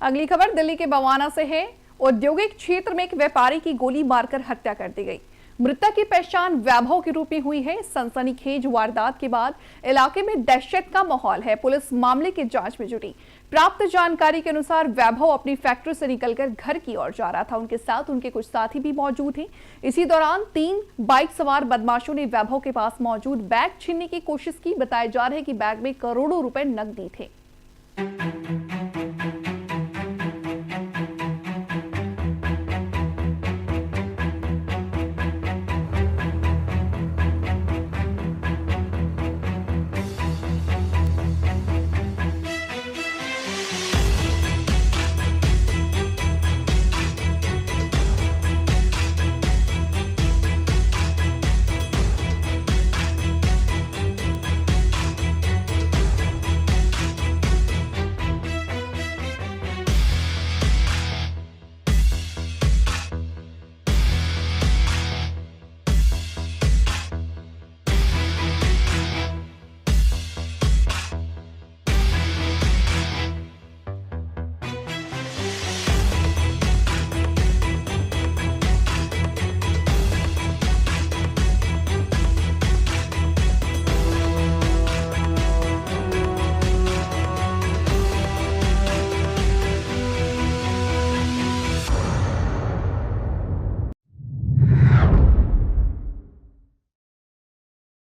अगली खबर दिल्ली के बवाना से है। औद्योगिक क्षेत्र में एक व्यापारी की गोली मारकर हत्या कर दी गई। मृतक की पहचान वैभव के रूप में हुई है। सनसनीखेज वारदात के बाद इलाके में दहशत का माहौल है। पुलिस मामले की जांच में जुटी। प्राप्त जानकारी के अनुसार वैभव अपनी फैक्ट्री से निकलकर घर की ओर जा रहा था। उनके साथ उनके कुछ साथी भी मौजूद थे। इसी दौरान 3 बाइक सवार बदमाशों ने वैभव के पास मौजूद बैग छीनने की कोशिश की। बताया जा रहा है कि बैग में करोड़ों रुपए नकदी थे।